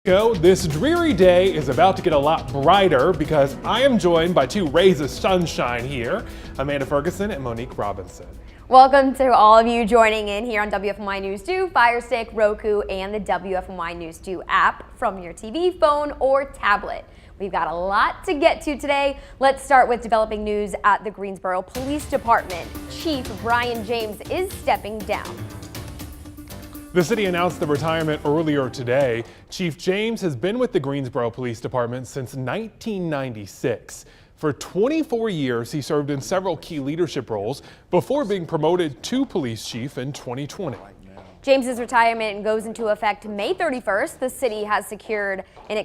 This dreary day is about to get a lot brighter because I am joined by two rays of sunshine here, Amanda Ferguson and Monique Robinson. Welcome to all of you joining in here on WFMY News 2, Fire Stick, Roku, and the WFMY News 2 app from your TV, phone, or tablet. We've got a lot to get to today. Let's start with developing news at the Greensboro Police Department. Chief Brian James is stepping down. The city announced the retirement earlier today. Chief James has been with the Greensboro Police Department since 1996. For 24 years, he served in several key leadership roles before being promoted to police chief in 2020. James's retirement goes into effect May 31st. The city has secured an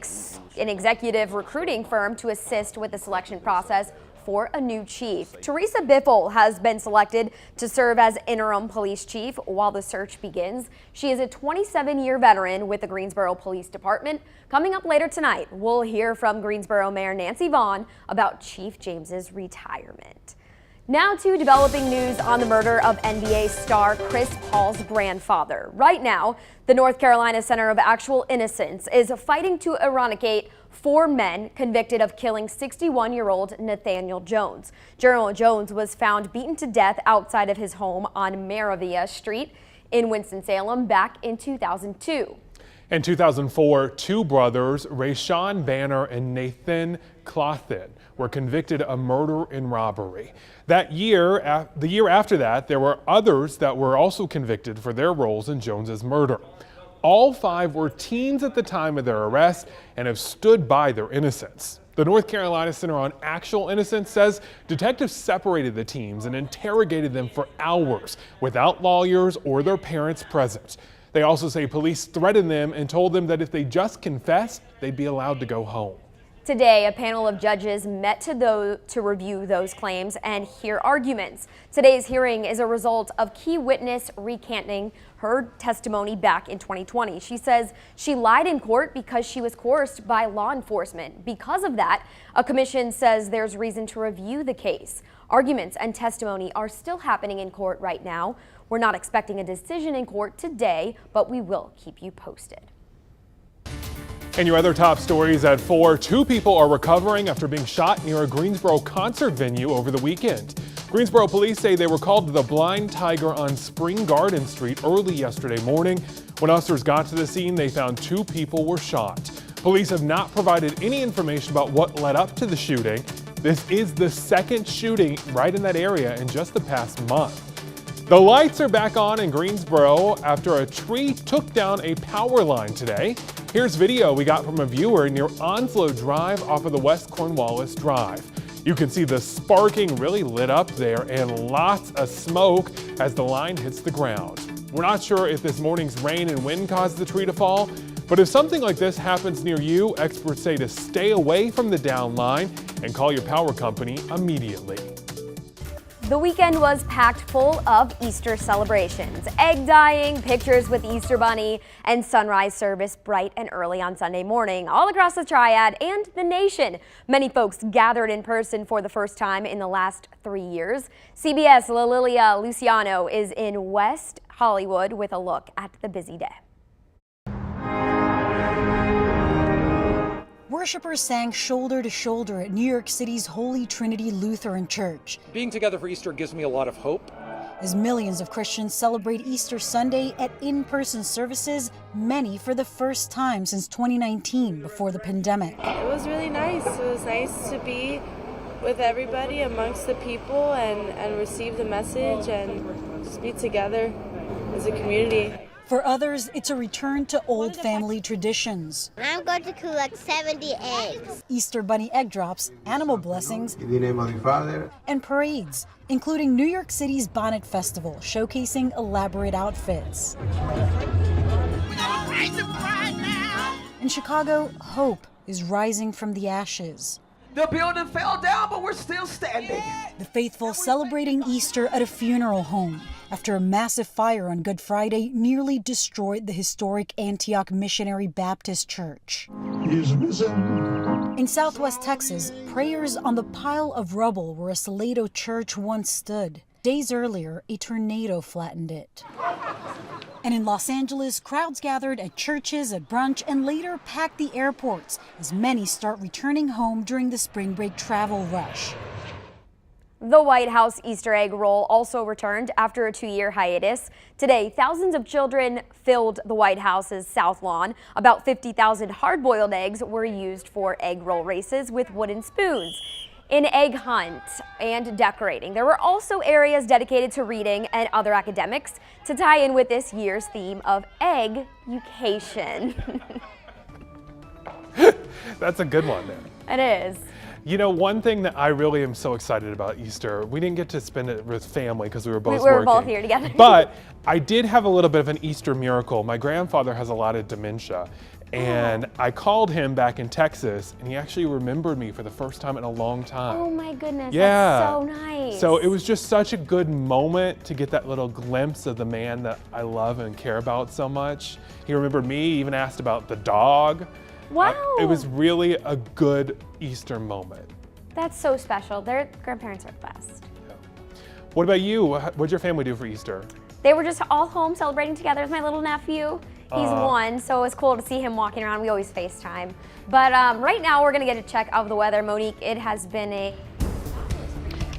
executive recruiting firm to assist with the selection process for a new chief. Teresa Biffle has been selected to serve as interim police chief while the search begins. She is a 27-year veteran with the Greensboro Police Department. Coming up later tonight, we'll hear from Greensboro Mayor Nancy Vaughn about Chief James's retirement. Now to developing news on the murder of NBA star Chris Paul's grandfather. Right now, the North Carolina Center of Actual Innocence is fighting to eradicate 4 men convicted of killing 61-year-old Nathaniel Jones. General Jones was found beaten to death outside of his home on Maravilla Street in Winston-Salem back in 2002. In 2004, two brothers, Rayshawn Banner and Nathan Clothin, were convicted of murder and robbery. The year after that, there were others that were also convicted for their roles in Jones's murder. All 5 were teens at the time of their arrest and have stood by their innocence. The North Carolina Center on Actual Innocence says detectives separated the teens and interrogated them for hours without lawyers or their parents present. They also say police threatened them and told them that if they just confessed, they'd be allowed to go home. Today, a panel of judges met to review those claims and hear arguments. Today's hearing is a result of key witness recanting her testimony back in 2020. She says she lied in court because she was coerced by law enforcement. Because of that, a commission says there's reason to review the case. Arguments and testimony are still happening in court right now. We're not expecting a decision in court today, but we will keep you posted. And your other top stories at 4, 2 people are recovering after being shot near a Greensboro concert venue over the weekend. Greensboro police say they were called to the Blind Tiger on Spring Garden Street early yesterday morning. When officers got to the scene, they found 2 people were shot. Police have not provided any information about what led up to the shooting. This is the second shooting right in that area in just the past month. The lights are back on in Greensboro after a tree took down a power line today. Here's video we got from a viewer near Onslow Drive off of the West Cornwallis Drive. You can see the sparking really lit up there and lots of smoke as the line hits the ground. We're not sure if this morning's rain and wind caused the tree to fall, but if something like this happens near you, experts say to stay away from the down line and call your power company immediately. The weekend was packed full of Easter celebrations, egg dyeing, pictures with the Easter Bunny, and sunrise service bright and early on Sunday morning all across the Triad and the nation. Many folks gathered in person for the first time in the last 3 years. CBS' Lilia Luciano is in West Hollywood with a look at the busy day. Worshippers sang shoulder to shoulder at New York City's Holy Trinity Lutheran Church. Being together for Easter gives me a lot of hope. As millions of Christians celebrate Easter Sunday at in-person services, many for the first time since 2019 before the pandemic. It was really nice. It was nice to be with everybody amongst the people and receive the message and just be together as a community. For others, it's a return to old family traditions. I'm going to collect 70 eggs. Easter bunny egg drops, animal blessings, In the name of the Father, and parades, including New York City's Bonnet Festival, showcasing elaborate outfits. In Chicago, hope is rising from the ashes. The building fell down, but we're still standing. The faithful celebrating Easter at a funeral home after a massive fire on Good Friday nearly destroyed the historic Antioch Missionary Baptist Church. He is risen. In Southwest Texas, prayers on the pile of rubble where a Salado church once stood. Days earlier, a tornado flattened it. And in Los Angeles, crowds gathered at churches, at brunch, and later packed the airports as many start returning home during the spring break travel rush. The White House Easter egg roll also returned after a 2-year hiatus. Today, thousands of children filled the White House's South Lawn. About 50,000 hard-boiled eggs were used for egg roll races with wooden spoons. In egg hunt and decorating, there were also areas dedicated to reading and other academics to tie in with this year's theme of egg-ucation. That's a good one there. It is. You know, one thing that I really am so excited about Easter, we didn't get to spend it with family because we were both working. We were both here together. But I did have a little bit of an Easter miracle. My grandfather has a lot of dementia. And I called him back in Texas, and he actually remembered me for the first time in a long time. Oh my goodness, yeah. That's so nice. So it was just such a good moment to get that little glimpse of the man that I love and care about so much. He remembered me, even asked about the dog. Wow. It was really a good Easter moment. That's so special. Their grandparents are the best. Yeah. What about you? What'd your family do for Easter? They were just all home celebrating together with my little nephew. He's 1, so it was cool to see him walking around. We always FaceTime. But right now we're gonna get a check of the weather. Monique, it has been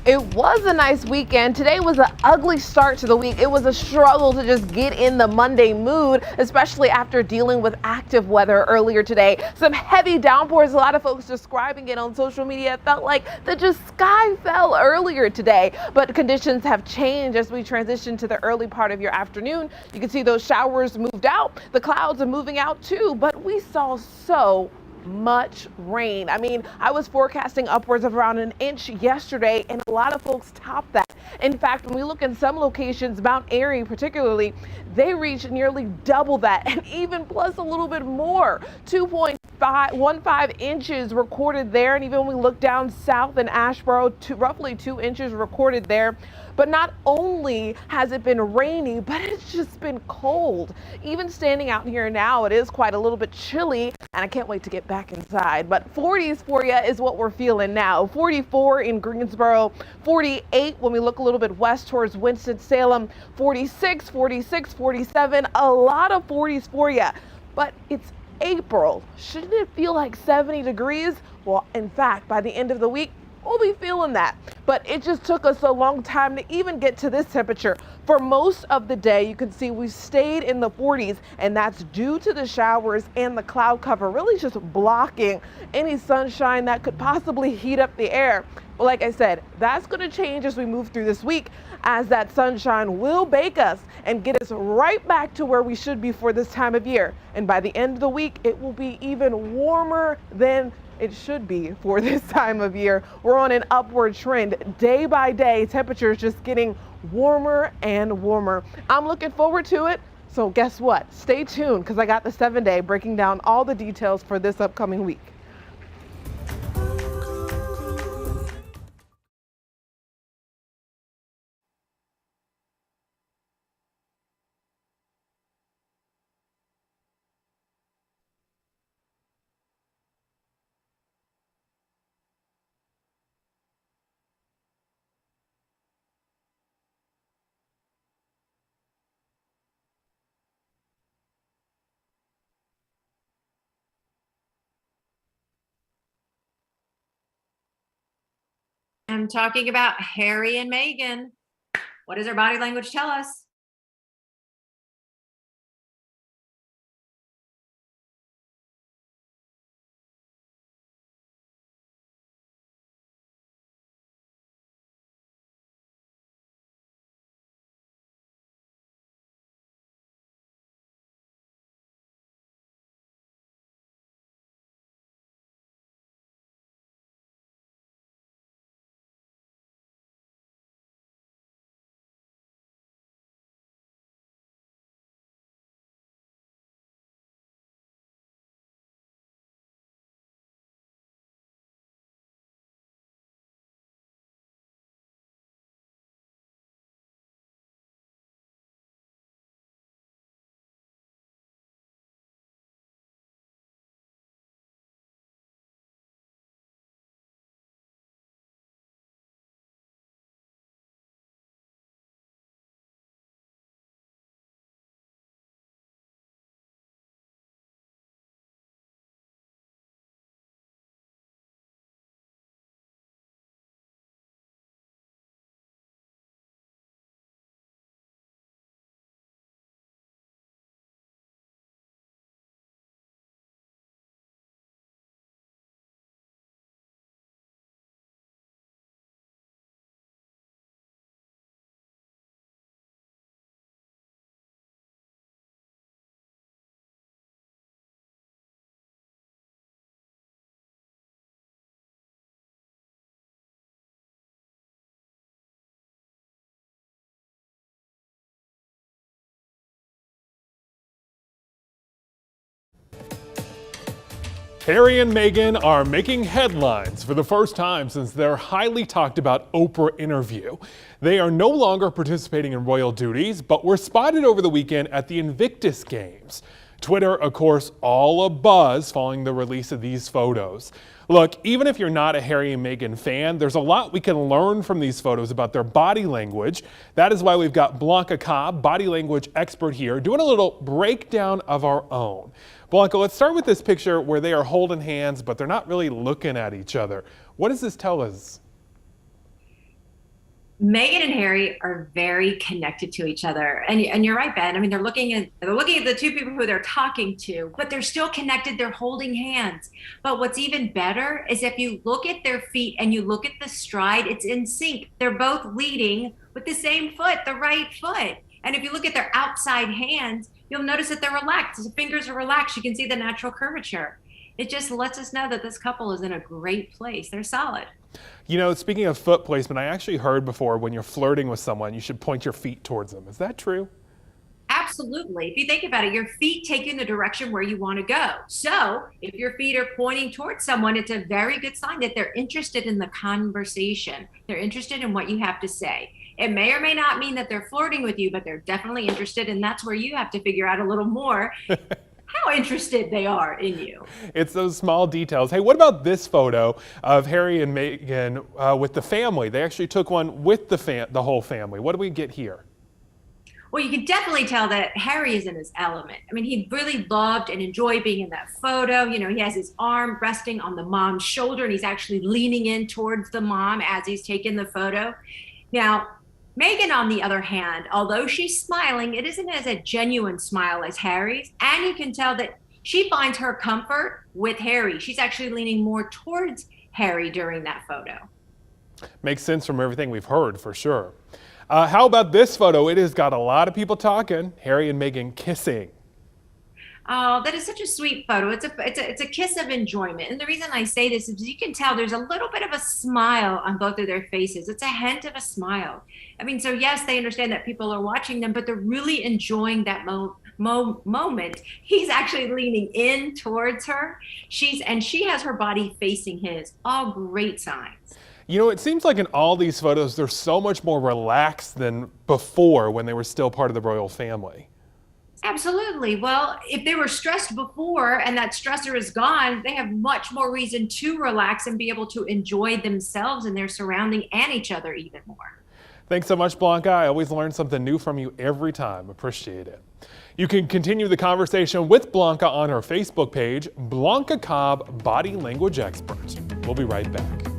It was a nice weekend. Today was an ugly start to the week. It was a struggle to just get in the Monday mood, especially after dealing with active weather earlier today. Some heavy downpours, a lot of folks describing it on social media. It felt like the just sky fell earlier today, but conditions have changed as we transition to the early part of your afternoon. You can see those showers moved out. The clouds are moving out too, but we saw so much rain. I mean, I was forecasting upwards of around an inch yesterday, and a lot of folks topped that. In fact, when we look in some locations, Mount Airy particularly, they reached nearly double that, and even plus a little bit more. 2.15 inches recorded there, and even when we look down south in Asheboro, roughly 2 inches recorded there. But not only has it been rainy, but it's just been cold. Even standing out here now, it is quite a little bit chilly, and I can't wait to get back inside. But 40s for you is what we're feeling now. 44 in Greensboro, 48 when we look a little bit west towards Winston-Salem, 46, 46, 47, a lot of 40s for you. But it's April. Shouldn't it feel like 70 degrees? Well, in fact, by the end of the week, we'll be feeling that. But it just took us a long time to even get to this temperature. For most of the day, you can see we stayed in the 40s, and that's due to the showers and the cloud cover really just blocking any sunshine that could possibly heat up the air. But like I said, that's going to change as we move through this week, as that sunshine will bake us and get us right back to where we should be for this time of year. And by the end of the week, it will be even warmer than it should be for this time of year. We're on an upward trend day by day. Temperatures just getting warmer and warmer. I'm looking forward to it. So guess what? Stay tuned, because I got the 7-day breaking down all the details for this upcoming week. I'm talking about Harry and Meghan. What does their body language tell us? Harry and Meghan are making headlines for the first time since their highly talked about Oprah interview. They are no longer participating in royal duties, but were spotted over the weekend at the Invictus Games. Twitter, of course, all abuzz following the release of these photos. Look, even if you're not a Harry and Meghan fan, there's a lot we can learn from these photos about their body language. That is why we've got Blanca Cobb, body language expert here, doing a little breakdown of our own. Blanca, let's start with this picture where they are holding hands, but they're not really looking at each other. What does this tell us? Meghan and Harry are very connected to each other. And you're right, Ben. I mean, they're looking at the two people who they're talking to, but they're still connected. They're holding hands. But what's even better is if you look at their feet and you look at the stride, it's in sync. They're both leading with the same foot, the right foot. And if you look at their outside hands, you'll notice that they're relaxed. The fingers are relaxed. You can see the natural curvature. It just lets us know that this couple is in a great place. They're solid. You know, speaking of foot placement, I actually heard before when you're flirting with someone, you should point your feet towards them. Is that true? Absolutely. If you think about it, your feet take you in the direction where you want to go. So if your feet are pointing towards someone, it's a very good sign that they're interested in the conversation. They're interested in what you have to say. It may or may not mean that they're flirting with you, but they're definitely interested. And that's where you have to figure out a little more how interested they are in you. It's those small details. Hey, what about this photo of Harry and Meghan with the family? They actually took one with the whole family. What do we get here? Well, you can definitely tell that Harry is in his element. I mean, he really loved and enjoyed being in that photo. You know, he has his arm resting on the mom's shoulder and he's actually leaning in towards the mom as he's taking the photo. Now, Meghan, on the other hand, although she's smiling, it isn't as a genuine smile as Harry's. And you can tell that she finds her comfort with Harry. She's actually leaning more towards Harry during that photo. Makes sense from everything we've heard, for sure. How about this photo? It has got a lot of people talking. Harry and Meghan kissing. Oh, that is such a sweet photo. It's a kiss of enjoyment. And the reason I say this is you can tell there's a little bit of a smile on both of their faces. It's a hint of a smile. I mean, so yes, they understand that people are watching them, but they're really enjoying that moment. He's actually leaning in towards her. She has her body facing his. All great signs. You know, it seems like in all these photos, they're so much more relaxed than before when they were still part of the royal family. Absolutely. Well, if they were stressed before and that stressor is gone, they have much more reason to relax and be able to enjoy themselves and their surrounding and each other even more. Thanks so much, Blanca. I always learn something new from you every time. Appreciate it. You can continue the conversation with Blanca on her Facebook page, Blanca Cobb, Body Language Expert. We'll be right back.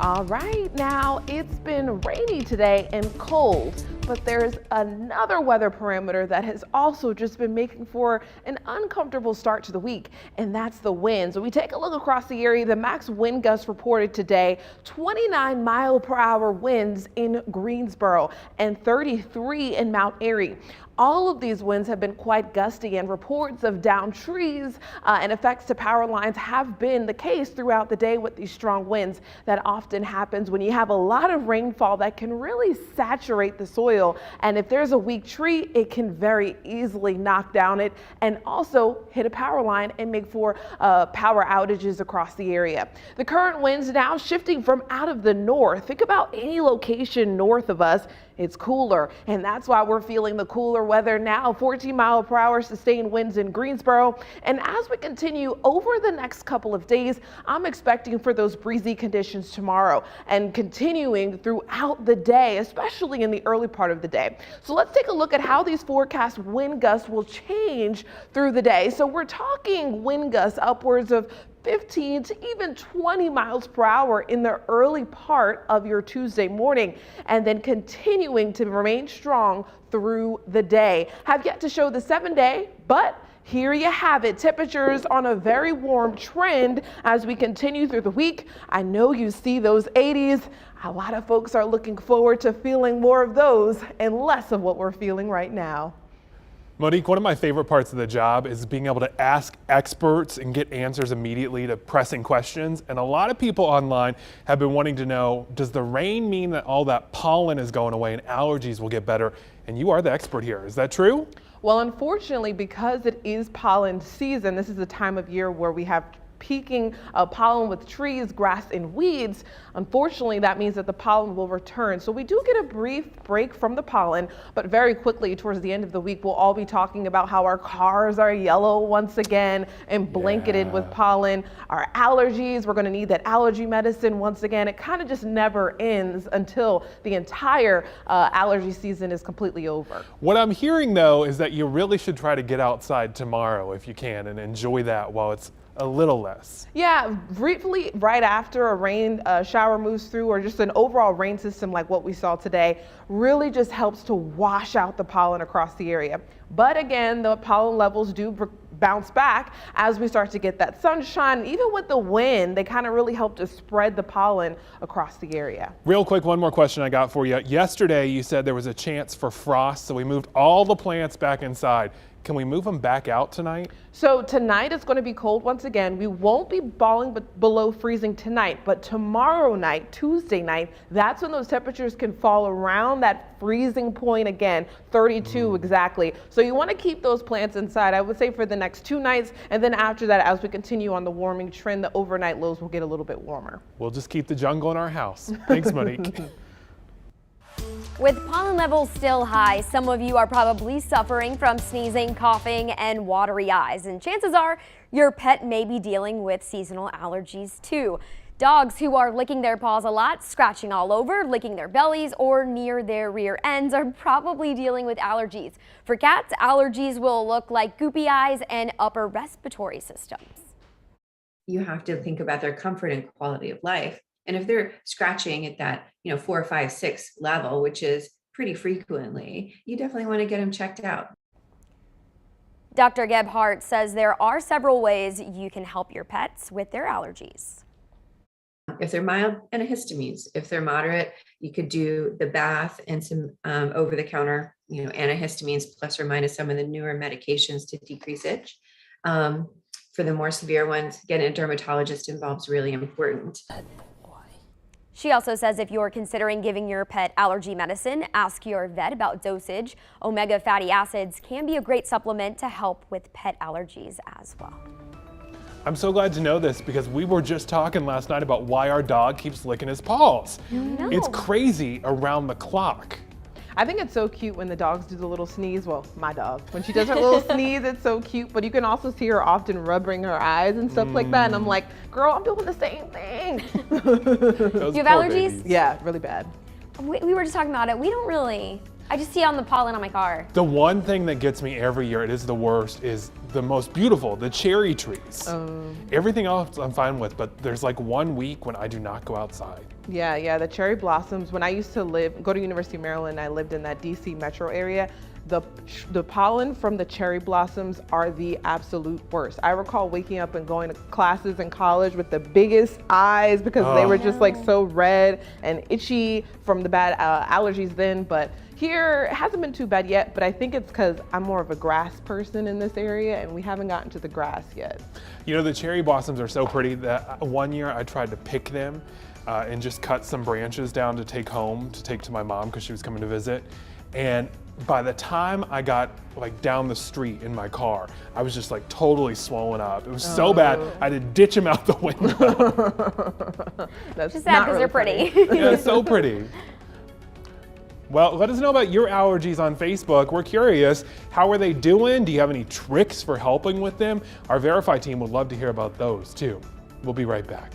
All right, now it's been rainy today and cold, but there's another weather parameter that has also just been making for an uncomfortable start to the week, and that's the winds. When we take a look across the area, the max wind gusts reported today, 29-mile-per-hour winds in Greensboro and 33 in Mount Airy. All of these winds have been quite gusty, and reports of downed trees and effects to power lines have been the case throughout the day with these strong winds. That often happens when you have a lot of rainfall that can really saturate the soil. And if there's a weak tree, it can very easily knock down it and also hit a power line and make for power outages across the area. The current winds now shifting from out of the north. Think about any location north of us. It's cooler, and that's why we're feeling the cooler weather now. 14-mile-per-hour sustained winds in Greensboro. And as we continue over the next couple of days, I'm expecting for those breezy conditions tomorrow and continuing throughout the day, especially in the early part of the day. So let's take a look at how these forecast wind gusts will change through the day. So we're talking wind gusts upwards of 15 to even 20 miles per hour in the early part of your Tuesday morning, and then continuing to remain strong through the day. Have yet to show the 7-day, but here you have it. Temperatures on a very warm trend as we continue through the week. I know you see those 80s. A lot of folks are looking forward to feeling more of those and less of what we're feeling right now. Monique, one of my favorite parts of the job is being able to ask experts and get answers immediately to pressing questions. And a lot of people online have been wanting to know, does the rain mean that all that pollen is going away and allergies will get better? And you are the expert here. Is that true? Well, unfortunately, because it is pollen season, this is the time of year where we have peaking pollen with trees, grass, and weeds. Unfortunately, that means that the pollen will return. So we do get a brief break from the pollen, but very quickly towards the end of the week, we'll all be talking about how our cars are yellow once again and blanketed with pollen. Our allergies, we're going to need that allergy medicine once again. It kind of just never ends until the entire allergy season is completely over. What I'm hearing, though, is that you really should try to get outside tomorrow if you can and enjoy that while it's a little less. Yeah, briefly right after a rain shower moves through, or just an overall rain system like what we saw today, really just helps to wash out the pollen across the area. But again, the pollen levels do bounce back as we start to get that sunshine. Even with the wind, they kind of really help to spread the pollen across the area. Real quick, one more question I got for you. Yesterday, you said there was a chance for frost, so we moved all the plants back inside. Can we move them back out tonight? So tonight it's going to be cold once again. We won't be falling below freezing tonight, but tomorrow night, Tuesday night, that's when those temperatures can fall around that freezing point again, 32 exactly. So you want to keep those plants inside, I would say, for the next 2 nights. And then after that, as we continue on the warming trend, the overnight lows will get a little bit warmer. We'll just keep the jungle in our house. Thanks, Monique. With pollen levels still high, some of you are probably suffering from sneezing, coughing, and watery eyes. And chances are your pet may be dealing with seasonal allergies too. Dogs who are licking their paws a lot, scratching all over, licking their bellies, or near their rear ends are probably dealing with allergies. For cats, allergies will look like goopy eyes and upper respiratory systems. You have to think about their comfort and quality of life. And if they're scratching at that, 4, 5, 6 level, which is pretty frequently, you definitely want to get them checked out. Dr. Gebhardt says there are several ways you can help your pets with their allergies. If they're mild, antihistamines. If they're moderate, you could do the bath and some over-the-counter, antihistamines, plus or minus some of the newer medications to decrease itch. For the more severe ones, getting a dermatologist involved is really important. She also says if you're considering giving your pet allergy medicine, ask your vet about dosage. Omega fatty acids can be a great supplement to help with pet allergies as well. I'm so glad to know this because we were just talking last night about why our dog keeps licking his paws. No. It's crazy around the clock. I think it's so cute when the dogs do the little sneeze. Well, my dog, when she does her little sneeze, it's so cute. But you can also see her often rubbing her eyes and stuff like that. And I'm like, girl, I'm doing the same thing. Do you have allergies? Yeah, really bad. We were just talking about it. We don't really I just see it on the pollen on my car. The one thing that gets me every year, it is the worst, is the most beautiful, the cherry trees. Everything else I'm fine with, but there's like 1 week when I do not go outside. Yeah, the cherry blossoms. When I used to go to University of Maryland, I lived in that DC metro area. The pollen from the cherry blossoms are the absolute worst. I recall waking up and going to classes in college with the biggest eyes because they were just like so red and itchy from the bad allergies then. But here, it hasn't been too bad yet, but I think it's because I'm more of a grass person in this area and we haven't gotten to the grass yet. You know, the cherry blossoms are so pretty that one year I tried to pick them and just cut some branches down to take home, to take to my mom because she was coming to visit. And by the time I got like down the street in my car, I was just like totally swollen up. It was so bad, I had to ditch him out the window. That's just sad because they're pretty. Yeah, it's so pretty. Well, let us know about your allergies on Facebook. We're curious, how are they doing? Do you have any tricks for helping with them? Our Verify team would love to hear about those too. We'll be right back.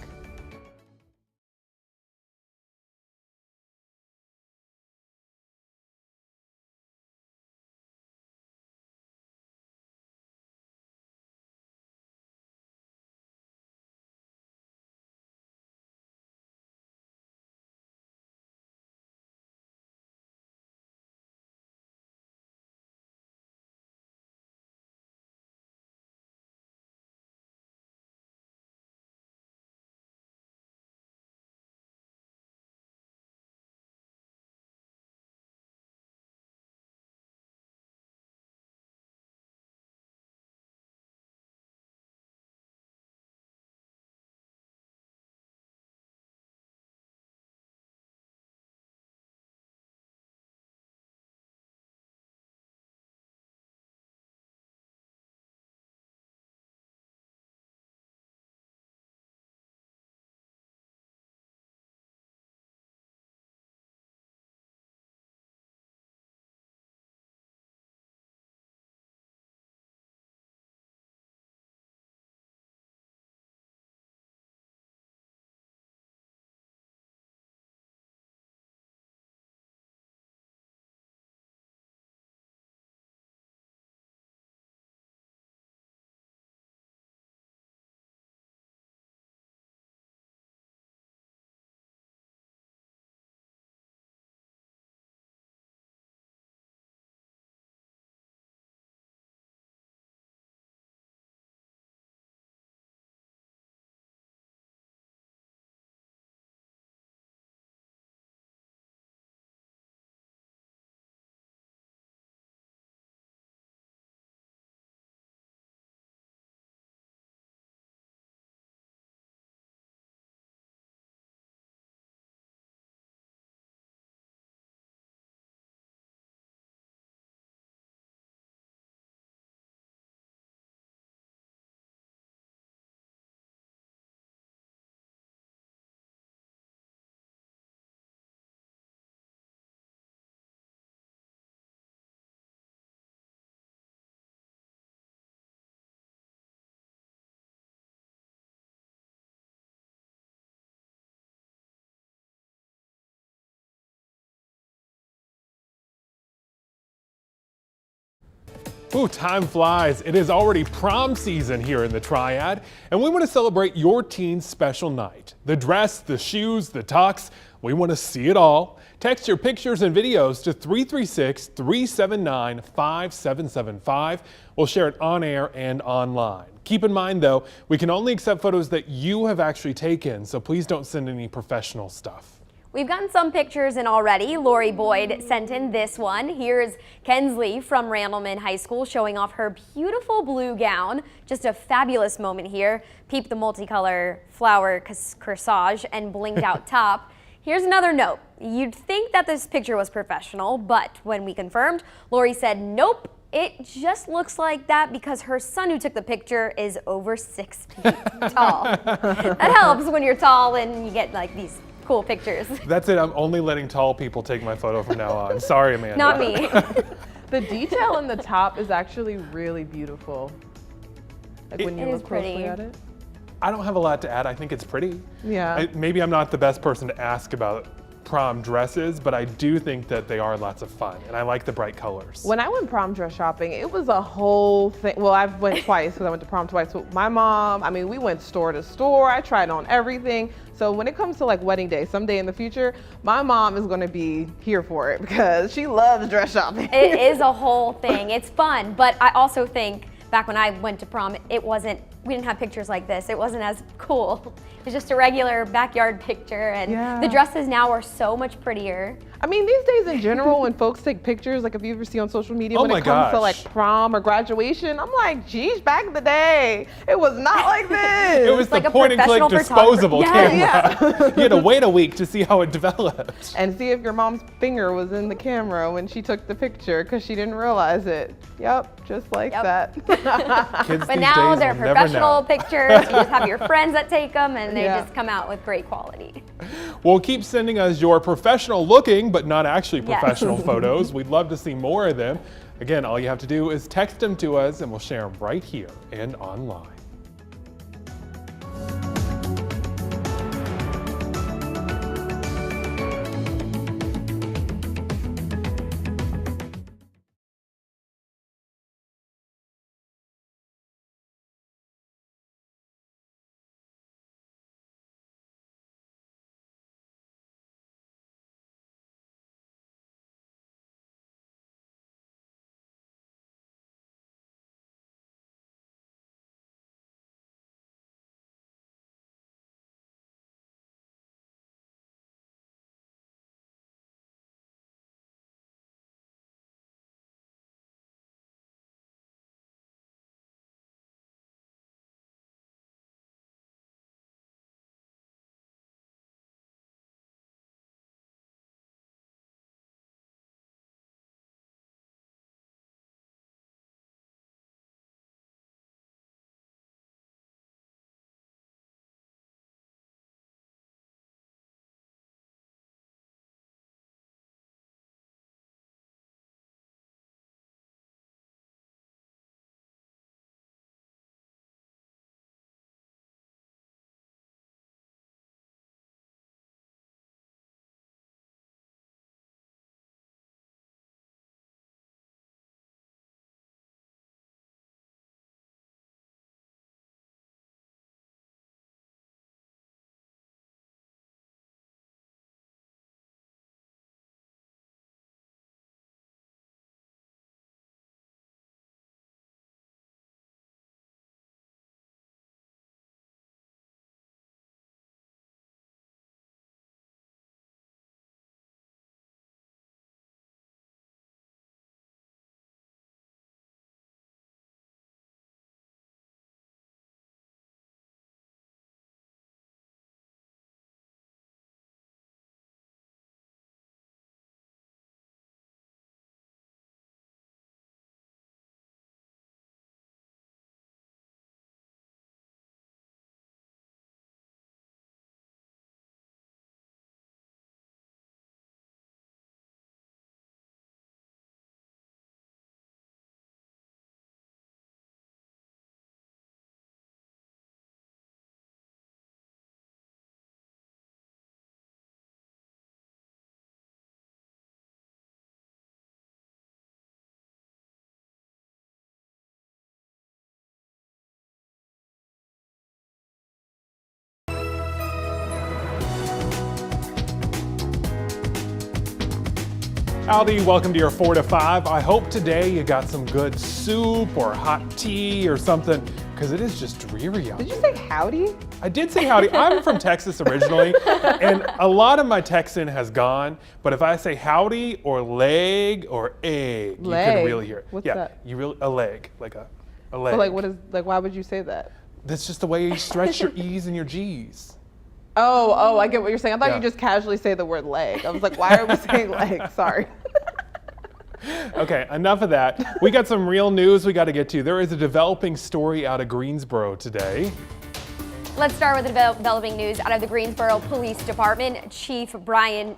Ooh, time flies. It is already prom season here in the Triad, and we want to celebrate your teen's special night. The dress, the shoes, the tux, we want to see it all. Text your pictures and videos to 336-379-5775. We'll share it on air and online. Keep in mind though, we can only accept photos that you have actually taken, so please don't send any professional stuff. We've gotten some pictures in already. Lori Boyd sent in this one. Here's Kensley from Randleman High School showing off her beautiful blue gown. Just a fabulous moment here. Peep the multicolor flower corsage and blinked out top. Here's another note. You'd think that this picture was professional, but when we confirmed, Lori said, nope, it just looks like that because her son who took the picture is over 6 feet tall. That helps when you're tall and you get like these cool pictures. That's it. I'm only letting tall people take my photo from now on. Sorry, Amanda. Not me. The detail in the top is actually really beautiful. Like when you look closely at it. I don't have a lot to add. I think it's pretty. Yeah. Maybe I'm not the best person to ask about prom dresses, but I do think that they are lots of fun, and I like the bright colors. When I went prom dress shopping, it was a whole thing. Well, I went twice because I went to prom twice with my mom. I mean, we went store to store. I tried on everything. So when it comes to like wedding day, someday in the future, my mom is going to be here for it because she loves dress shopping. It is a whole thing. It's fun, but I also think back when I went to prom, we didn't have pictures like this. It wasn't as cool. It was just a regular backyard picture, and the dresses now are so much prettier. I mean, these days in general, when folks take pictures, like if you ever see on social media, when it comes to like prom or graduation, I'm like, geez, back in the day, it was not like this. It was like the a point and click disposable camera. Yeah. You had to wait a week to see how it developed. And see if your mom's finger was in the camera when she took the picture because she didn't realize it. Yep, just like that. Kids But these now days they're will never professional know. pictures. You just have your friends that take them, and they just come out with great quality. Well, keep sending us your professional looking, but not actually professional photos. We'd love to see more of them. Again, all you have to do is text them to us, and we'll share them right here and online. Howdy, welcome to your 4 to 5. I hope today you got some good soup or hot tea or something, because it is just dreary out there. Did you say howdy? I did say howdy. I'm from Texas originally, and a lot of my Texan has gone, but if I say howdy or leg or egg, you can really hear it. What's that? A leg, like a leg. But like, what is, like, why would you say that? That's just the way you stretch your E's and your G's. Oh, I get what you're saying. I thought you just casually say the word leg. I was like, why are we saying leg? Sorry. Okay, enough of that. We got some real news we got to get to. There is a developing story out of Greensboro today. Let's start with the developing news out of the Greensboro Police Department. Chief Brian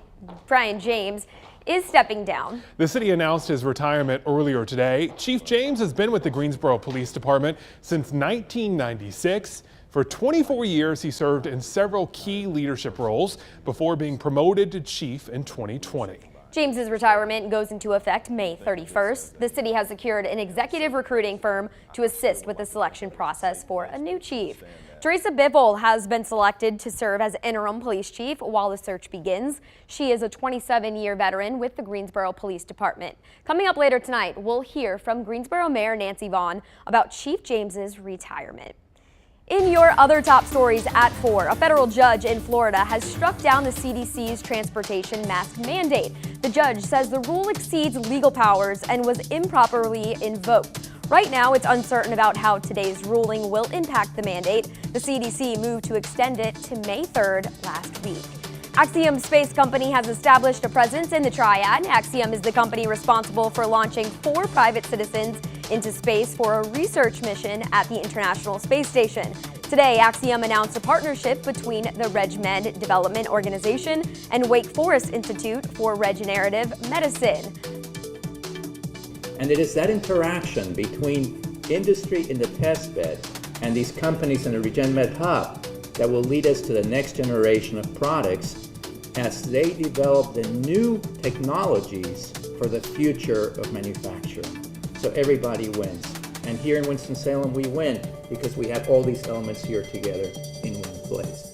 James is stepping down. The city announced his retirement earlier today. Chief James has been with the Greensboro Police Department since 1996. For 24 years, he served in several key leadership roles before being promoted to chief in 2020. James's retirement goes into effect May 31st. The city has secured an executive recruiting firm to assist with the selection process for a new chief. Teresa Biffle has been selected to serve as interim police chief while the search begins. She is a 27-year veteran with the Greensboro Police Department. Coming up later tonight, we'll hear from Greensboro Mayor Nancy Vaughn about Chief James's retirement. In your other top stories at 4, a federal judge in Florida has struck down the CDC's transportation mask mandate. The judge says the rule exceeds legal powers and was improperly invoked. Right now, it's uncertain about how today's ruling will impact the mandate. The CDC moved to extend it to May 3rd last week. Axiom Space Company has established a presence in the Triad. Axiom is the company responsible for launching 4 private citizens into space for a research mission at the International Space Station. Today, Axiom announced a partnership between the RegMed Development Organization and Wake Forest Institute for Regenerative Medicine. And it is that interaction between industry in the test bed and these companies in the RegenMed hub that will lead us to the next generation of products as they develop the new technologies for the future of manufacturing. So everybody wins. And here in Winston-Salem, we win because we have all these elements here together in one place.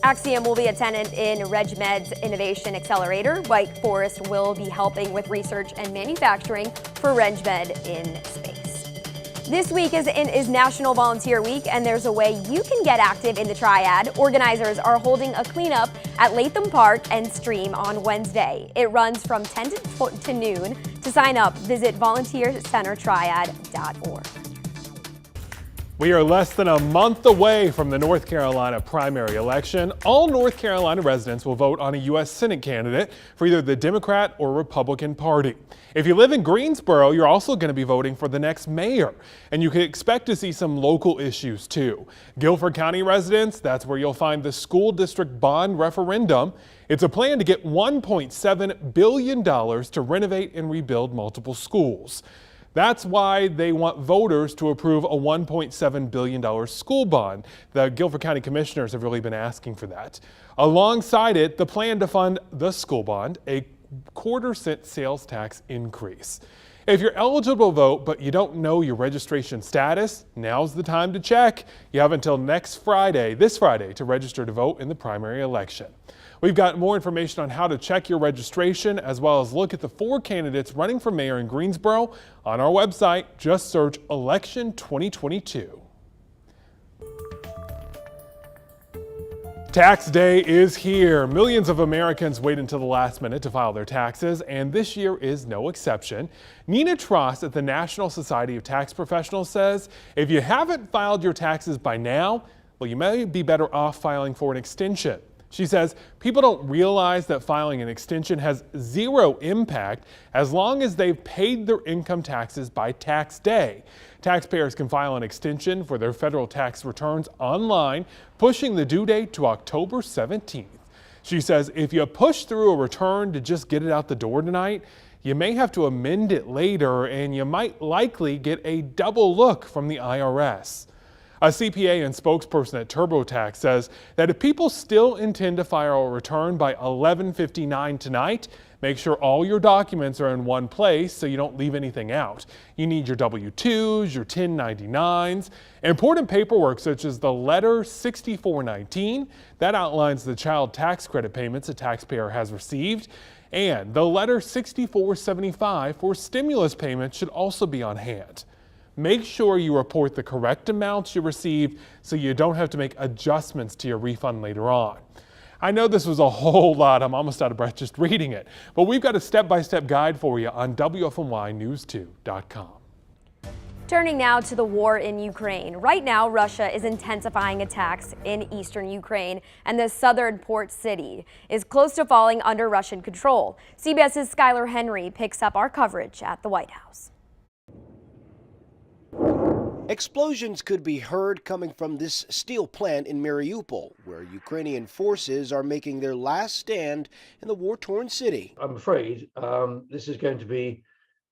Axiom will be a tenant in RegMed's Innovation Accelerator. Wake Forest will be helping with research and manufacturing for RegMed in space. This week is National Volunteer Week, and there's a way you can get active in the Triad. Organizers are holding a cleanup at Latham Park and Stream on Wednesday. It runs from 10 to noon. To sign up, visit volunteercentertriad.org. We are less than a month away from the North Carolina primary election. All North Carolina residents will vote on a U.S. Senate candidate for either the Democrat or Republican Party. If you live in Greensboro, you're also going to be voting for the next mayor, and you can expect to see some local issues too. Guilford County residents, that's where you'll find the school district bond referendum. It's a plan to get $1.7 billion to renovate and rebuild multiple schools. That's why they want voters to approve a $1.7 billion school bond. The Guilford County Commissioners have really been asking for that. Alongside it, the plan to fund the school bond, a quarter-cent sales tax increase. If you're eligible to vote but you don't know your registration status, now's the time to check. You have until this Friday, to register to vote in the primary election. We've got more information on how to check your registration, as well as look at the 4 candidates running for mayor in Greensboro on our website. Just search Election 2022. Tax day is here. Millions of Americans wait until the last minute to file their taxes, and this year is no exception. Nina Trost at the National Society of Tax Professionals says if you haven't filed your taxes by now, well, you may be better off filing for an extension. She says people don't realize that filing an extension has zero impact as long as they've paid their income taxes by tax day. Taxpayers can file an extension for their federal tax returns online, pushing the due date to October 17th. She says if you push through a return to just get it out the door tonight, you may have to amend it later and you might likely get a double look from the IRS. A CPA and spokesperson at TurboTax says that if people still intend to file a return by 11:59 tonight, make sure all your documents are in one place so you don't leave anything out. You need your W-2s, your 1099s, important paperwork such as the letter 6419 that outlines the child tax credit payments a taxpayer has received, and the letter 6475 for stimulus payments should also be on hand. Make sure you report the correct amounts you received so you don't have to make adjustments to your refund later on. I know this was a whole lot. I'm almost out of breath just reading it, but we've got a step-by-step guide for you on WFMYnews2.com. Turning now to the war in Ukraine. Right now, Russia is intensifying attacks in eastern Ukraine, and the southern port city is close to falling under Russian control. CBS's Skylar Henry picks up our coverage at the White House. Explosions could be heard coming from this steel plant in Mariupol, where Ukrainian forces are making their last stand in the war-torn city. I'm afraid this is going to be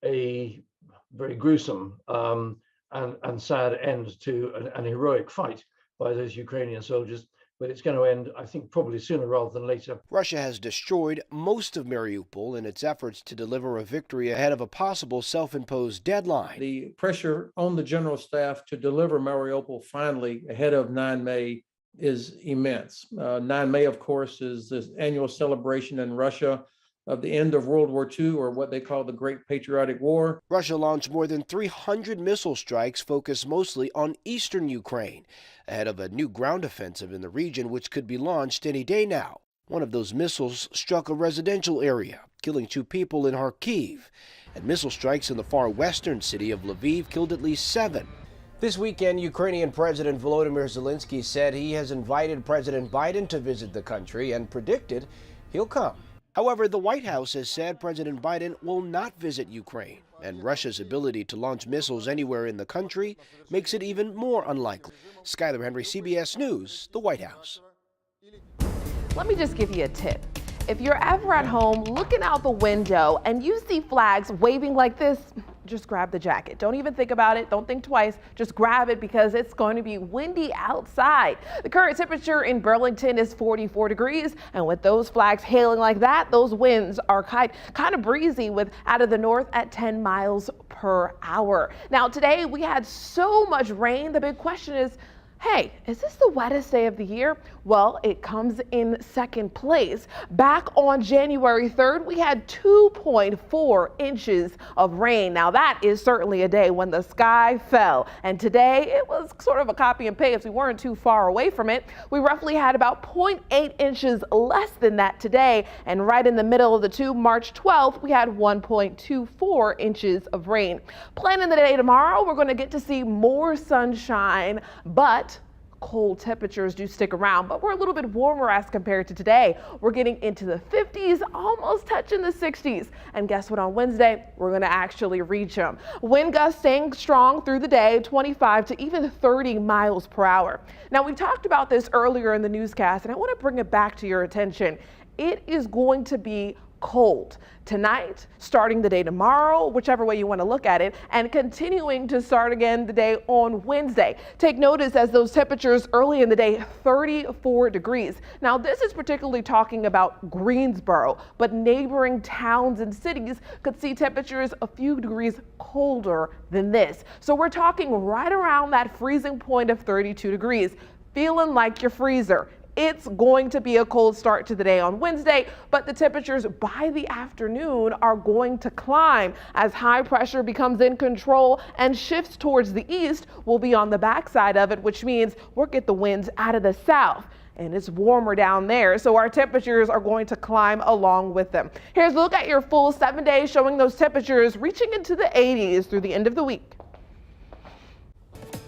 a very gruesome and sad end to an heroic fight by those Ukrainian soldiers. But it's going to end, I think, probably sooner rather than later. Russia has destroyed most of Mariupol in its efforts to deliver a victory ahead of a possible self-imposed deadline. The pressure on the general staff to deliver Mariupol finally ahead of 9 May is immense. 9 May, of course, is this annual celebration in Russia of the end of World War II, or what they call the Great Patriotic War. Russia launched more than 300 missile strikes focused mostly on eastern Ukraine, ahead of a new ground offensive in the region which could be launched any day now. One of those missiles struck a residential area, killing 2 people in Kharkiv, and missile strikes in the far western city of Lviv killed at least 7. This weekend, Ukrainian President Volodymyr Zelensky said he has invited President Biden to visit the country and predicted he'll come. However, the White House has said President Biden will not visit Ukraine, and Russia's ability to launch missiles anywhere in the country makes it even more unlikely. Skyler Henry, CBS News, the White House. Let me just give you a tip. If you're ever at home looking out the window and you see flags waving like this, just grab the jacket. Don't even think about it. Don't think twice. Just grab it because it's going to be windy outside. The current temperature in Burlington is 44 degrees. And with those flags hailing like that, those winds are kind of breezy with out of the north at 10 miles per hour. Now today we had so much rain. The big question is, hey, is this the wettest day of the year? Well, it comes in second place. Back on January 3rd, we had 2.4 inches of rain. Now that is certainly a day when the sky fell. And today it was sort of a copy and paste. We weren't too far away from it. We roughly had about 0.8 inches less than that today. And right in the middle of the two, March 12th, we had 1.24 inches of rain. Planning the day tomorrow, we're going to get to see more sunshine, but cold temperatures do stick around, but we're a little bit warmer as compared to today. We're getting into the 50s, almost touching the 60s. And guess what? On Wednesday, we're going to actually reach them. Wind gusts staying strong through the day, 25 to even 30 miles per hour. Now, we talked about this earlier in the newscast, and I want to bring it back to your attention. It is going to be cold tonight, starting the day tomorrow, whichever way you want to look at it, and continuing to start again the day on Wednesday. Take notice as those temperatures early in the day, 34 degrees. Now, this is particularly talking about Greensboro, but neighboring towns and cities could see temperatures a few degrees colder than this. So we're talking right around that freezing point of 32 degrees, feeling like your freezer. It's going to be a cold start to the day on Wednesday, but the temperatures by the afternoon are going to climb as high pressure becomes in control and shifts towards the east. We'll be on the backside of it, which means we'll get the winds out of the south. And it's warmer down there, so our temperatures are going to climb along with them. Here's a look at your full 7 days showing those temperatures reaching into the 80s through the end of the week.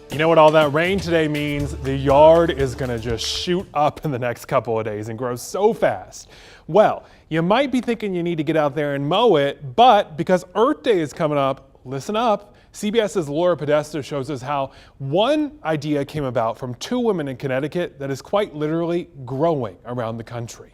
You know what all that rain today means? The yard is going to just shoot up in the next couple of days and grow so fast. Well, you might be thinking you need to get out there and mow it, but because Earth Day is coming up, listen up. CBS's Laura Podesta shows us how one idea came about from 2 women in Connecticut that is quite literally growing around the country.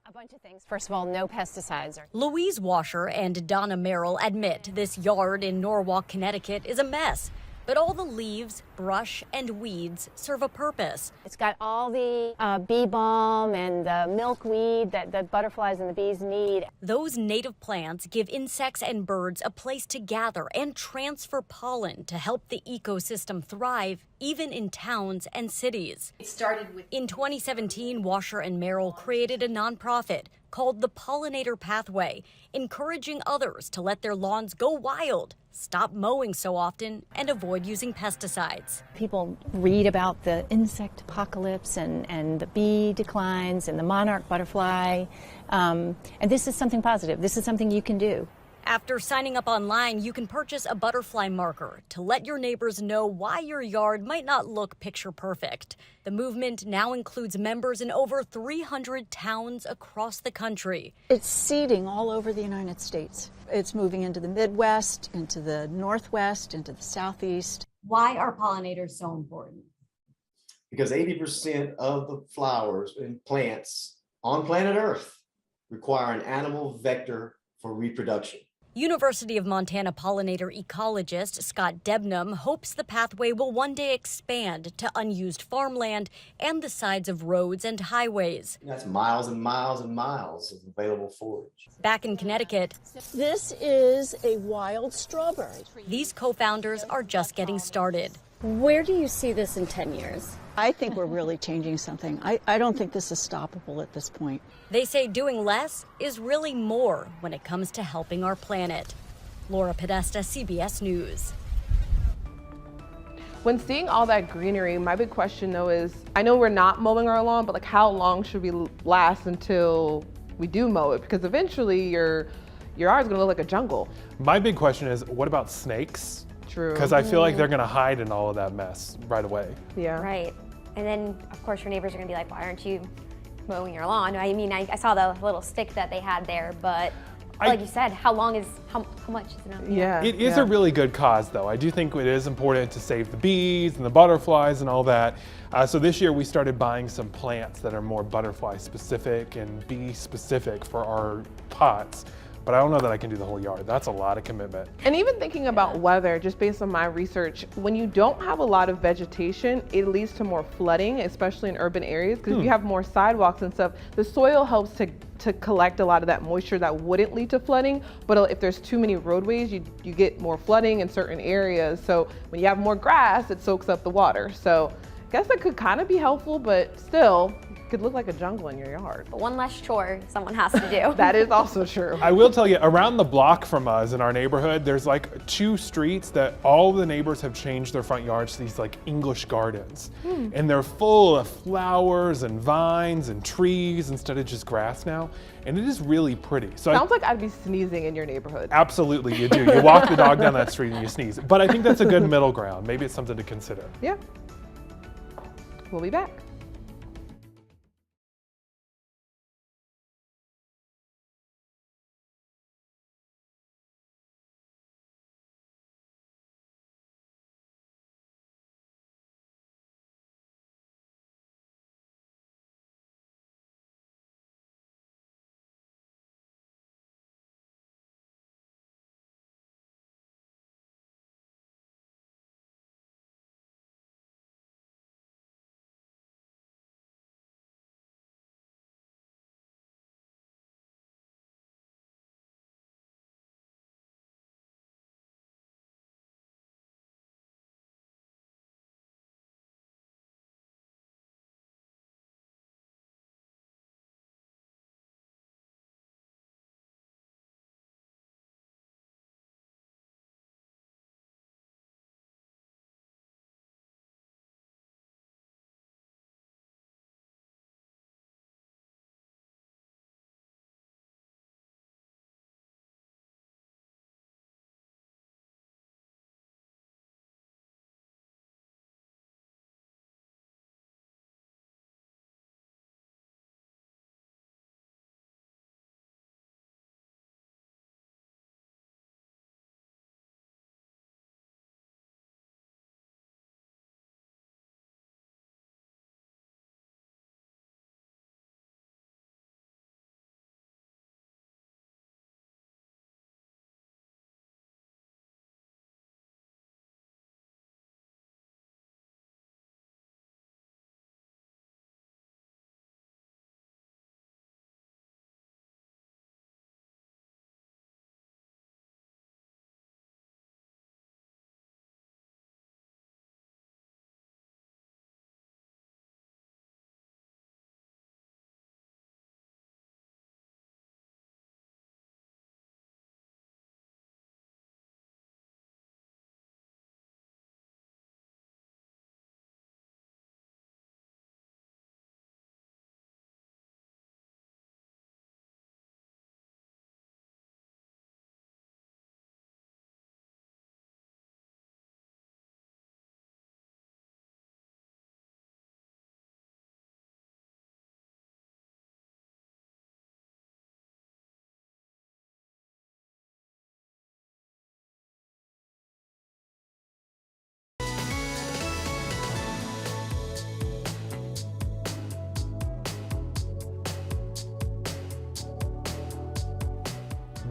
A bunch of things. First of all, no pesticides. Louise Washer and Donna Merrill admit this yard in Norwalk, Connecticut is a mess. But all the leaves, brush, and weeds serve a purpose. It's got all the bee balm and the milkweed that the butterflies and the bees need. Those native plants give insects and birds a place to gather and transfer pollen to help the ecosystem thrive, even in towns and cities. It started with... In 2017, Washer and Merrill created a nonprofit called the Pollinator Pathway, encouraging others to let their lawns go wild, stop mowing so often, and avoid using pesticides. People read about the insect apocalypse and the bee declines and the monarch butterfly, and this is something positive. This is something you can do. After signing up online, you can purchase a butterfly marker to let your neighbors know why your yard might not look picture perfect. The movement now includes members in over 300 towns across the country. It's seeding all over the United States. It's moving into the Midwest, into the Northwest, into the Southeast. Why are pollinators so important? Because 80% of the flowers and plants on planet Earth require an animal vector for reproduction. University of Montana pollinator ecologist Scott Debnam hopes the pathway will one day expand to unused farmland and the sides of roads and highways. That's miles and miles and miles of available forage. Back in Connecticut, This is a wild strawberry. these co-founders are just getting started. Where do you see this in 10 years? I think we're really changing something. I don't think this is stoppable at this point. They say doing less is really more when it comes to helping our planet. Laura Podesta, CBS News. When seeing all that greenery, my big question though is, I know we're not mowing our lawn, but like how long should we last until we do mow it? Because eventually your yard's gonna look like a jungle. My big question is, what about snakes? True. Because I feel like they're gonna hide in all of that mess right away. Yeah. Right. And then, of course, your neighbors are going to be like, why aren't you mowing your lawn? I mean, I saw the little stick that they had there, but like you said, how much is enough? Yeah. It is a really good cause, though. I do think it is important to save the bees and the butterflies and all that. So this year we started buying some plants that are more butterfly specific and bee specific for our pots. But I don't know that I can do the whole yard. That's a lot of commitment. And even thinking about weather, just based on my research, when you don't have a lot of vegetation, it leads to more flooding, especially in urban areas, because if you have more sidewalks and stuff, the soil helps to collect a lot of that moisture that wouldn't lead to flooding. But if there's too many roadways, you get more flooding in certain areas. So when you have more grass, it soaks up the water. So I guess that could kind of be helpful, but still, could look like a jungle in your yard. But one less chore someone has to do. That is also true. I will tell you, around the block from us in our neighborhood, there's like 2 streets that all the neighbors have changed their front yards to these like English gardens. And they're full of flowers and vines and trees instead of just grass now. And it is really pretty. So Sounds like I'd be sneezing in your neighborhood. Absolutely, you do. You walk the dog down that street and you sneeze. But I think that's a good middle ground. Maybe it's something to consider. Yeah. We'll be back.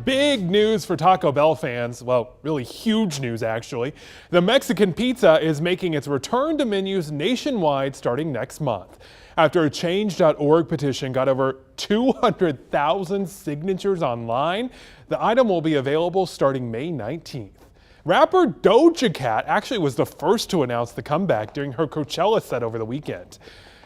Big news for Taco Bell fans. Well, really huge news, actually. The Mexican pizza is making its return to menus nationwide starting next month. After a change.org petition got over 200,000 signatures online, the item will be available starting May 19th. Rapper Doja Cat actually was the first to announce the comeback during her Coachella set over the weekend.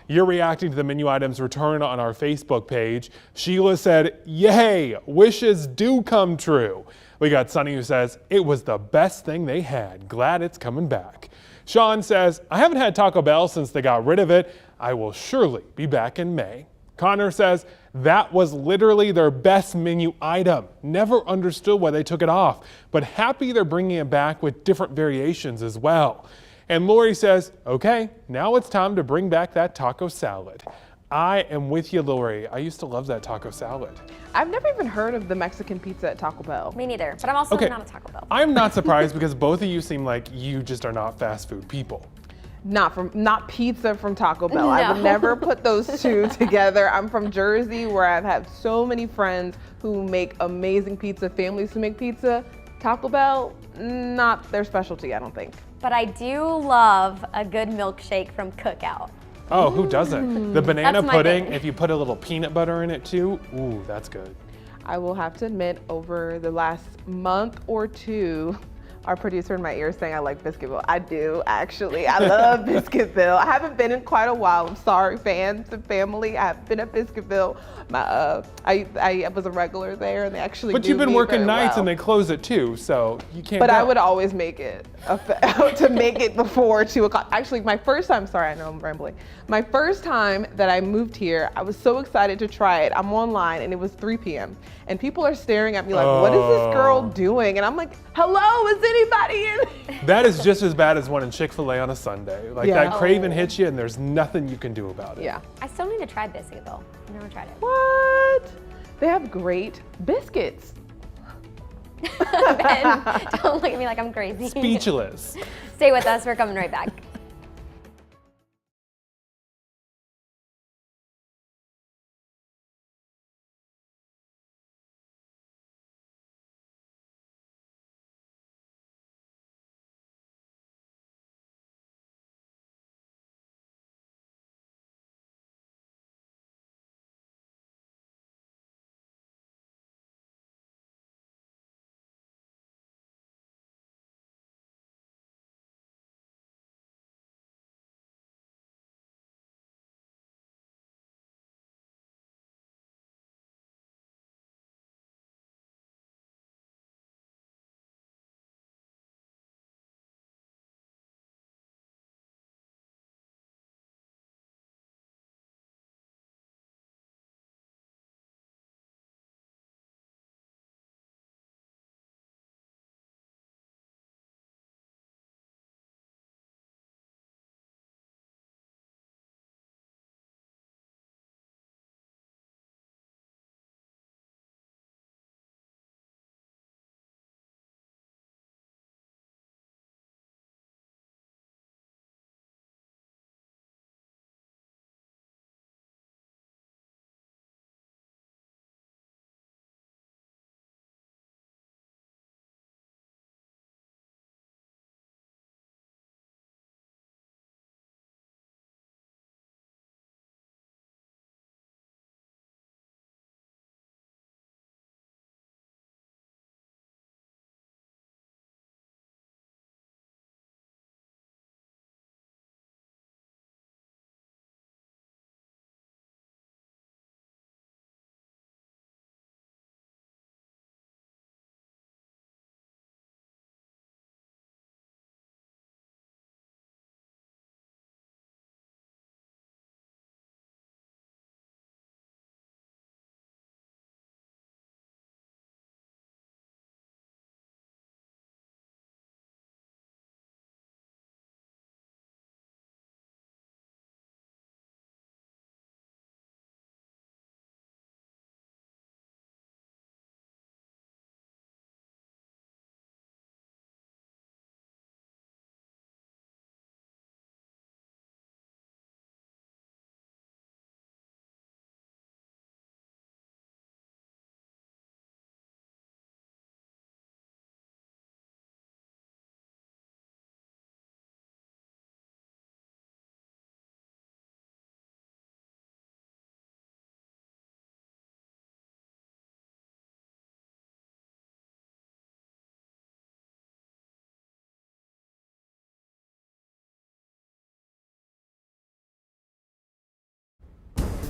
You're reacting to the menu items return on our Facebook page. Sheila said, "Yay, wishes do come true." We got Sunny who says, "It was the best thing they had. Glad it's coming back." Sean says, "I haven't had Taco Bell since they got rid of it. I will surely be back in May." Connor says, "That was literally their best menu item. Never understood why they took it off, but happy they're bringing it back with different variations as well." And Lori says, "Okay, now it's time to bring back that taco salad." I am with you, Lori. I used to love that taco salad. I've never even heard of the Mexican pizza at Taco Bell. Me neither, but I'm also Okay. not a Taco Bell. I'm not surprised because both of you seem like you just are not fast food people. Not pizza from Taco Bell. I would No. never put those two together. I'm from Jersey, where I've had so many friends who make amazing pizza, families who make pizza. Taco Bell, not their specialty, I don't think. But I do love a good milkshake from Cookout. Oh, who doesn't? The banana That's my pudding, thing. if you put a little peanut butter in it too, ooh, that's good. I will have to admit, over the last month or two, our producer in my ear is saying I like Biscuitville. I do, actually. I love Biscuitville. I haven't been in quite a while. I'm sorry, fans and family. I haven't been at Biscuitville. I was a regular there, and they actually But do you've been me working very nights well. and they close it too, so you can't But go. I would always make it to make it before 2 o'clock. Actually, my first time, sorry, I know I'm rambling. My first time that I moved here, I was so excited to try it. I'm online and it was 3 p.m. And people are staring at me like, what is this girl doing? And I'm like, hello, is anybody in? That is just as bad as one in Chick-fil-A on a Sunday. Like Yeah. that craving hits you and there's nothing you can do about it. Yeah. I still need to try Biscuitville. I've never tried it. What? They have great biscuits. Ben, don't look at me like I'm crazy. Speechless. Stay with us. We're coming right back.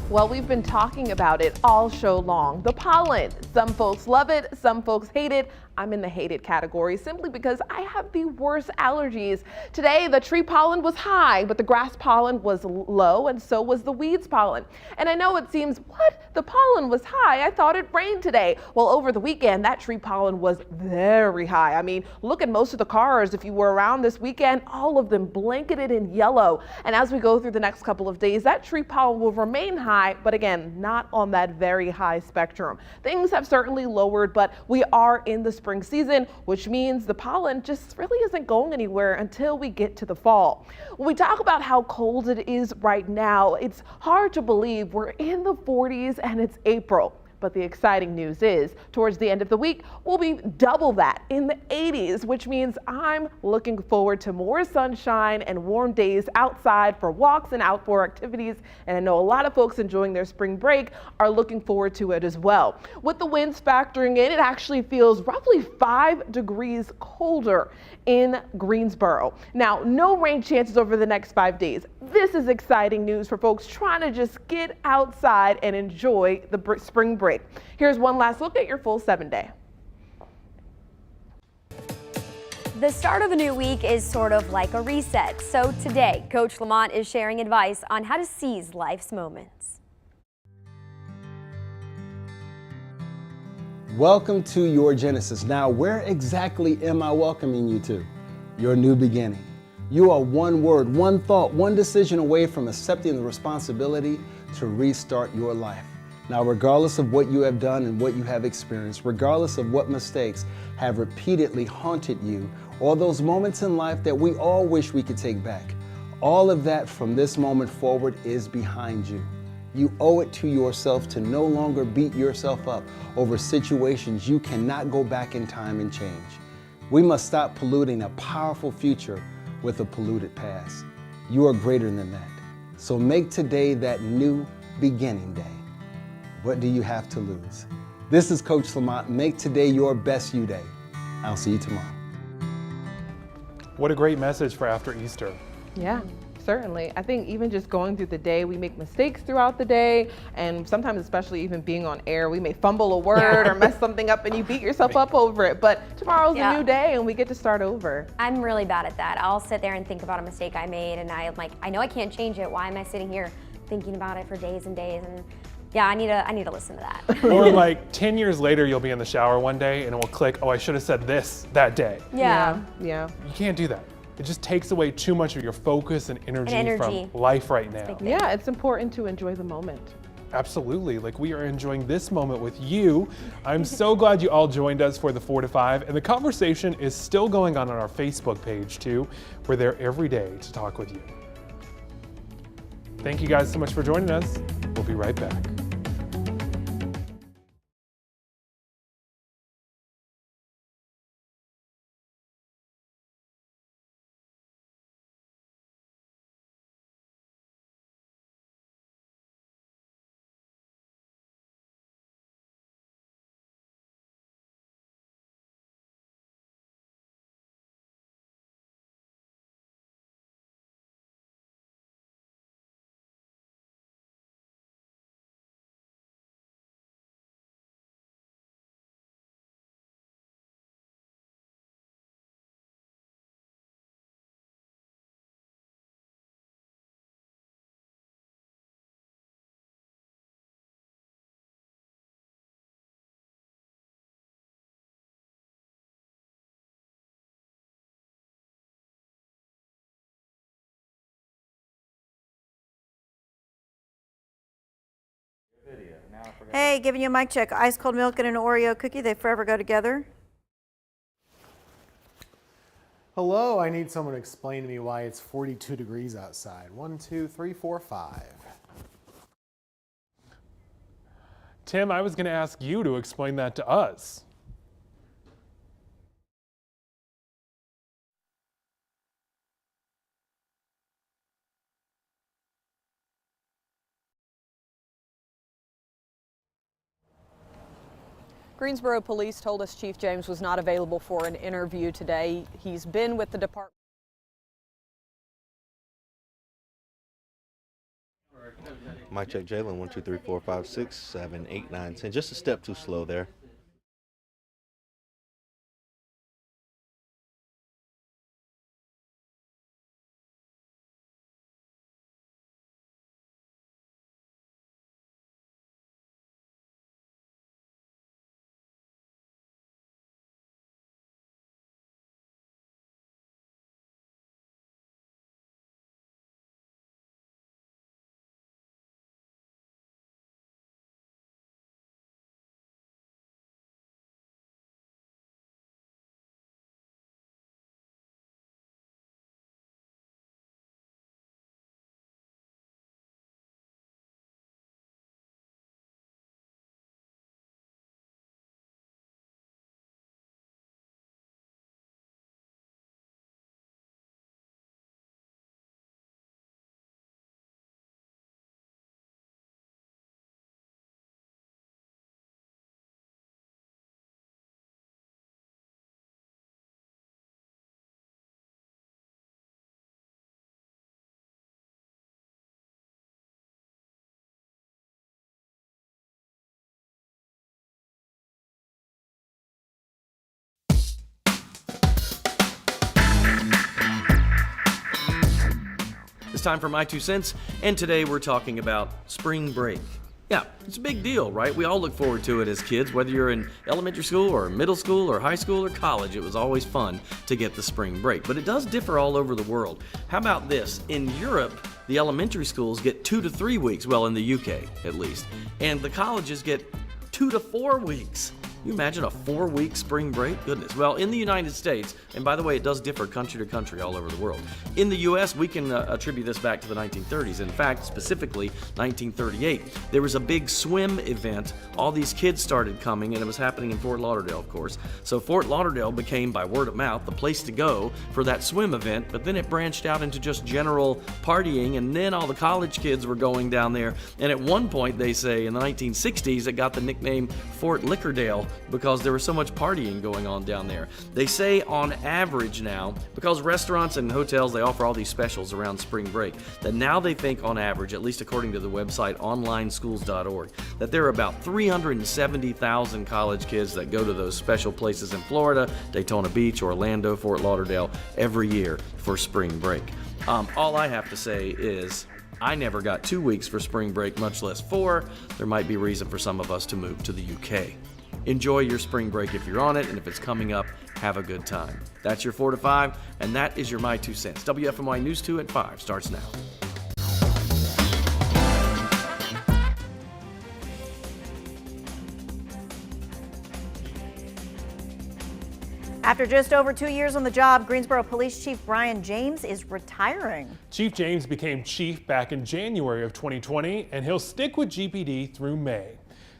Well, we've been talking about it all show long. The pollen. Some folks love it, some folks hate it. I'm in the hated category simply because I have the worst allergies. Today, the tree pollen was high, but the grass pollen was low, and so was the weeds pollen. And I know it seems, what? The pollen was high. I thought it rained today. Well, over the weekend, that tree pollen was very high. I mean, look at most of the cars. If you were around this weekend, all of them blanketed in yellow. And as we go through the next couple of days, that tree pollen will remain high, but again, not on that very high spectrum. Things have certainly lowered, but we are in the spring season, which means the pollen just really isn't going anywhere until we get to the fall. When we talk about how cold it is right now, it's hard to believe we're in the 40s and it's April. But the exciting news is, towards the end of the week, we'll be double that in the 80s, which means I'm looking forward to more sunshine and warm days outside for walks and outdoor activities. And I know a lot of folks enjoying their spring break are looking forward to it as well. With the winds factoring in, it actually feels roughly 5 degrees colder in Greensboro. Now, no rain chances over the next 5 days. This is exciting news for folks trying to just get outside and enjoy the spring break. Here's one last look at your full 7-day. The start of a new week is sort of like a reset. So today, Coach Lamont is sharing advice on how to seize life's moments. Welcome to your Genesis. Now, where exactly am I welcoming you to? Your new beginning. You are one word, one thought, one decision away from accepting the responsibility to restart your life. Now, regardless of what you have done and what you have experienced, regardless of what mistakes have repeatedly haunted you, or those moments in life that we all wish we could take back, all of that from this moment forward is behind you. You owe it to yourself to no longer beat yourself up over situations you cannot go back in time and change. We must stop polluting a powerful future with a polluted past. You are greater than that. So make today that new beginning day. What do you have to lose? This is Coach Lamont. Make today your best you day. I'll see you tomorrow. What a great message for after Easter. Yeah, certainly. I think even just going through the day, we make mistakes throughout the day, and sometimes, especially even being on air, we may fumble a word or mess something up and you beat yourself up over it. But tomorrow's a new day and we get to start over. I'm really bad at that. I'll sit there and think about a mistake I made, and I'm like, I know I can't change it. Why am I sitting here thinking about it for days and days? And yeah, I need to listen to that. Or like 10 years later, you'll be in the shower one day and it will click, oh, I should have said this that day. Yeah. Yeah. You can't do that. It just takes away too much of your focus and energy from life right now. Yeah, it's important to enjoy the moment. Absolutely. Like, we are enjoying this moment with you. I'm so glad you all joined us for the 4 to 5. And the conversation is still going on our Facebook page too. We're there every day to talk with you. Thank you guys so much for joining us. We'll be right back. Hey, giving you a mic check. Ice cold milk and an Oreo cookie, they forever go together. Hello, I need someone to explain to me why it's 42 degrees outside. 1, 2, 3, 4, 5. Tim, I was going to ask you to explain that to us. Greensboro Police told us Chief James was not available for an interview today. He's been with the department. Mic check, Jalen. 1, 2, 3, 4, 5, 6, 7, 8, 9, 10. Just a step too slow there. It's time for My 2 Cents, and today we're talking about spring break. Yeah, it's a big deal, right? We all look forward to it as kids, whether you're in elementary school or middle school or high school or college. It was always fun to get the spring break, but it does differ all over the world. How about this? In Europe, the elementary schools get 2 to 3 weeks, well, in the UK at least, and the colleges get 2 to 4 weeks. Can you imagine a 4-week spring break? Goodness. Well, in the United States, and by the way, it does differ country to country all over the world. In the U.S., we can attribute this back to the 1930s. In fact, specifically 1938, there was a big swim event. All these kids started coming, and it was happening in Fort Lauderdale, of course. So Fort Lauderdale became, by word of mouth, the place to go for that swim event, but then it branched out into just general partying, and then all the college kids were going down there. And at one point, they say, in the 1960s, it got the nickname Fort Liquordale, because there was so much partying going on down there. They say on average now, because restaurants and hotels, they offer all these specials around spring break, that now they think on average, at least according to the website onlineschools.org, that there are about 370,000 college kids that go to those special places in Florida, Daytona Beach, Orlando, Fort Lauderdale every year for spring break. All I have to say is, I never got 2 weeks for spring break, much less 4. There might be reason for some of us to move to the UK. Enjoy your spring break if you're on it, and if it's coming up, have a good time. That's your 4 to 5, and that is your My 2 Cents. WFMY News 2 at 5 starts now. After just over 2 years on the job, Greensboro Police Chief Brian James is retiring. Chief James became chief back in January of 2020, and he'll stick with GPD through May.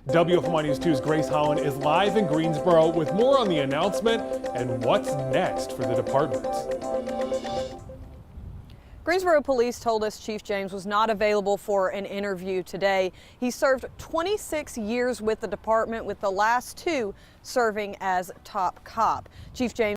WFMY News 2's Grace Holland is live in Greensboro with more on the announcement and what's next for the department. Greensboro Police told us Chief James was not available for an interview today. He served 26 years with the department, with the last 2 serving as top cop. Chief James